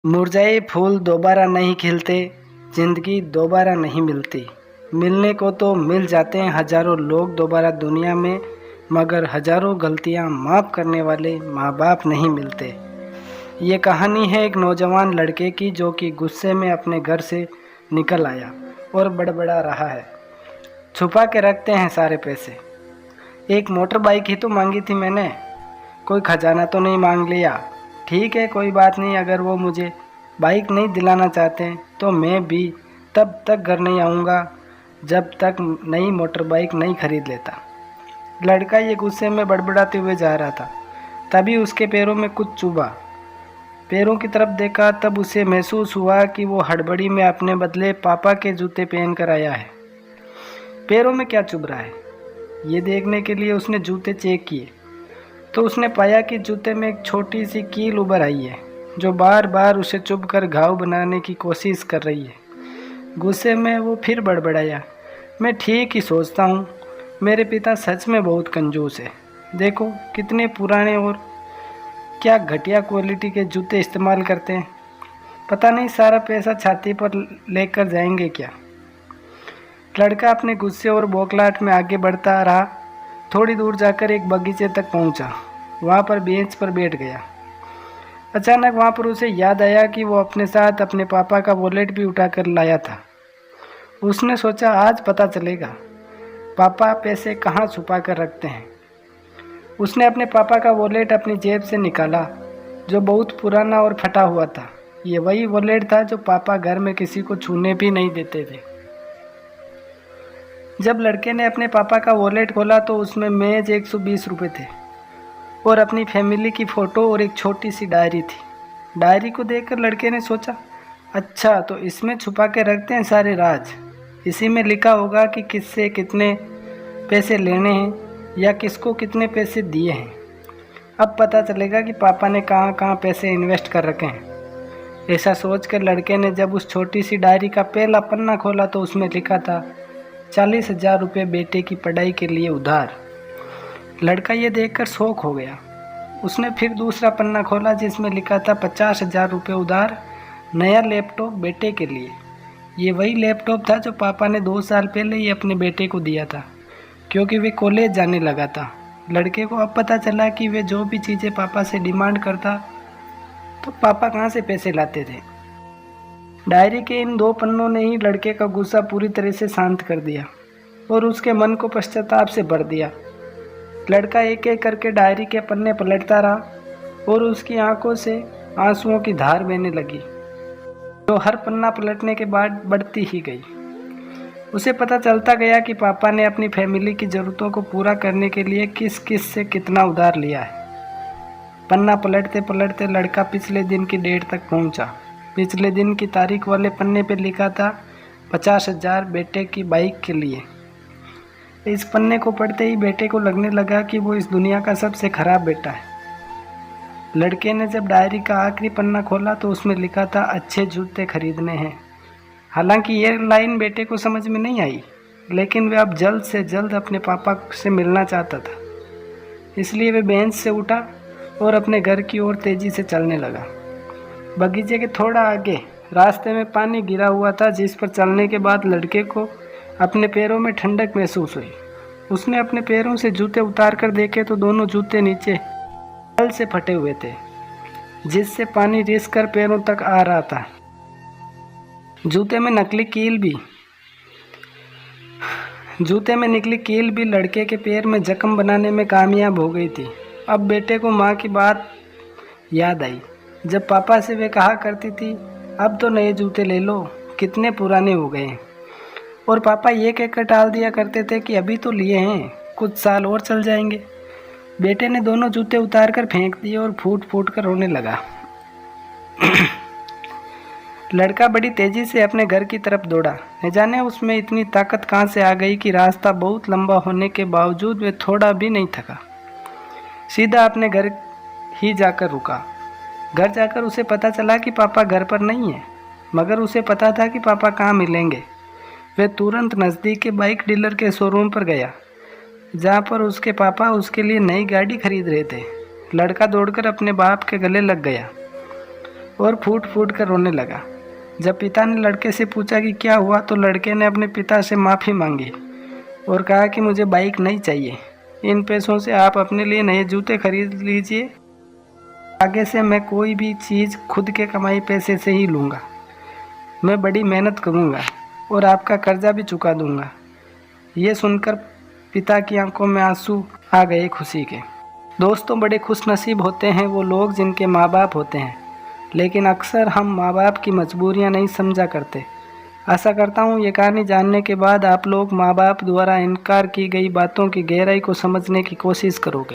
मुरझाए फूल दोबारा नहीं खिलते, जिंदगी दोबारा नहीं मिलती। मिलने को तो मिल जाते हैं हजारों लोग दोबारा दुनिया में, मगर हजारों गलतियां माफ़ करने वाले माँ बाप नहीं मिलते। ये कहानी है एक नौजवान लड़के की जो कि गुस्से में अपने घर से निकल आया और बड़बड़ा रहा है, छुपा के रखते हैं सारे पैसे। एक मोटर बाइक ही तो मांगी थी मैंने, कोई खजाना तो नहीं मांग लिया। ठीक है, कोई बात नहीं, अगर वो मुझे बाइक नहीं दिलाना चाहते हैं तो मैं भी तब तक घर नहीं आऊँगा जब तक नई मोटर बाइक नहीं खरीद लेता। लड़का ये गुस्से में बड़बड़ाते हुए जा रहा था, तभी उसके पैरों में कुछ चुभा। पैरों की तरफ देखा तब उसे महसूस हुआ कि वो हड़बड़ी में अपने बदले पापा के जूते पहन कर आया है। पैरों में क्या चुभ रहा है, ये देखने के लिए उसने जूते चेक किए तो उसने पाया कि जूते में एक छोटी सी कील उभर आई है जो बार बार उसे चुभकर घाव बनाने की कोशिश कर रही है। गुस्से में वो फिर बड़बड़ाया, मैं ठीक ही सोचता हूँ, मेरे पिता सच में बहुत कंजूस है। देखो कितने पुराने और क्या घटिया क्वालिटी के जूते इस्तेमाल करते हैं। पता नहीं सारा पैसा छाती पर लेकर जाएंगे क्या। लड़का अपने गुस्से और बौखलाहट में आगे बढ़ता रहा। थोड़ी दूर जाकर एक बगीचे तक पहुंचा, वहां पर बेंच पर बैठ गया। अचानक वहां पर उसे याद आया कि वो अपने साथ अपने पापा का वॉलेट भी उठाकर लाया था। उसने सोचा आज पता चलेगा पापा पैसे कहाँ छुपा कर रखते हैं। उसने अपने पापा का वॉलेट अपनी जेब से निकाला जो बहुत पुराना और फटा हुआ था। ये वही वॉलेट था जो पापा घर में किसी को छूने भी नहीं देते थे। जब लड़के ने अपने पापा का वॉलेट खोला तो उसमें महज 120 रुपये थे और अपनी फैमिली की फ़ोटो और एक छोटी सी डायरी थी। डायरी को देखकर लड़के ने सोचा, अच्छा तो इसमें छुपा के रखते हैं सारे राज। इसी में लिखा होगा कि किससे कितने पैसे लेने हैं या किसको कितने पैसे दिए हैं। अब पता चलेगा कि पापा ने कहाँ कहाँ पैसे इन्वेस्ट कर रखे हैं। ऐसा सोचकर लड़के ने जब उस छोटी सी डायरी का पहला पन्ना खोला तो उसमें लिखा था 40,000 रुपये बेटे की पढ़ाई के लिए उधार। लड़का ये देखकर शौक हो गया। उसने फिर दूसरा पन्ना खोला जिसमें लिखा था 50,000 रुपये उधार, नया लैपटॉप बेटे के लिए। ये वही लैपटॉप था जो पापा ने 2 साल पहले ही अपने बेटे को दिया था क्योंकि वे कॉलेज जाने लगा था। लड़के को अब पता चला कि वे जो भी चीज़ें पापा से डिमांड करता तो पापा कहाँ से पैसे लाते थे। डायरी के इन 2 पन्नों ने ही लड़के का गुस्सा पूरी तरह से शांत कर दिया और उसके मन को पश्चाताप से भर दिया। लड़का एक एक करके डायरी के पन्ने पलटता रहा और उसकी आंखों से आंसुओं की धार बहने लगी जो हर पन्ना पलटने के बाद बढ़ती ही गई। उसे पता चलता गया कि पापा ने अपनी फैमिली की ज़रूरतों को पूरा करने के लिए किस किस से कितना उधार लिया है। पन्ना पलटते पलटते लड़का पिछले दिन की डेट तक पहुंचा। पिछले दिन की तारीख वाले पन्ने पे लिखा था 50,000 बेटे की बाइक के लिए। इस पन्ने को पढ़ते ही बेटे को लगने लगा कि वो इस दुनिया का सबसे खराब बेटा है। लड़के ने जब डायरी का आखिरी पन्ना खोला तो उसमें लिखा था अच्छे जूते खरीदने हैं। हालांकि ये लाइन बेटे को समझ में नहीं आई, लेकिन वह अब जल्द से जल्द अपने पापा से मिलना चाहता था। इसलिए वह बेंच से उठा और अपने घर की ओर तेजी से चलने लगा। बगीचे के थोड़ा आगे रास्ते में पानी गिरा हुआ था जिस पर चलने के बाद लड़के को अपने पैरों में ठंडक महसूस हुई। उसने अपने पैरों से जूते उतार कर देखे तो दोनों जूते नीचे तल से फटे हुए थे जिससे पानी रिस कर पैरों तक आ रहा था। जूते में निकली कील भी लड़के के पैर में जख्म बनाने में कामयाब हो गई थी। अब बेटे को माँ की बात याद आई जब पापा से वे कहा करती थी, अब तो नए जूते ले लो, कितने पुराने हो गए हैं। और पापा ये कहकर टाल दिया करते थे कि अभी तो लिए हैं, कुछ साल और चल जाएंगे। बेटे ने दोनों जूते उतार कर फेंक दिए और फूट फूट कर रोने लगा। लड़का बड़ी तेजी से अपने घर की तरफ दौड़ा। न जाने उसमें इतनी ताकत कहाँ से आ गई कि रास्ता बहुत लंबा होने के बावजूद वे थोड़ा भी नहीं थका। सीधा अपने घर ही जाकर रुका। घर जाकर उसे पता चला कि पापा घर पर नहीं है, मगर उसे पता था कि पापा कहाँ मिलेंगे। वह तुरंत नज़दीक के बाइक डीलर के शोरूम पर गया जहाँ पर उसके पापा उसके लिए नई गाड़ी खरीद रहे थे। लड़का दौड़कर अपने बाप के गले लग गया। और फूट फूट कर रोने लगा। जब पिता ने लड़के से पूछा कि क्या हुआ तो लड़के ने अपने पिता से माफ़ी मांगी और कहा कि मुझे बाइक नहीं चाहिए, इन पैसों से आप अपने लिए नए जूते खरीद लीजिए। आगे से मैं कोई भी चीज़ खुद के कमाई पैसे से ही लूँगा। मैं बड़ी मेहनत करूँगा और आपका कर्जा भी चुका दूँगा। ये सुनकर पिता की आंखों में आंसू आ गए खुशी के। दोस्तों, बड़े खुश नसीब होते हैं वो लोग जिनके माँ बाप होते हैं, लेकिन अक्सर हम माँ बाप की मजबूरियाँ नहीं समझा करते। आशा करता हूँ ये कहानी जानने के बाद आप लोग माँ बाप द्वारा इनकार की गई बातों की गहराई को समझने की कोशिश करोगे।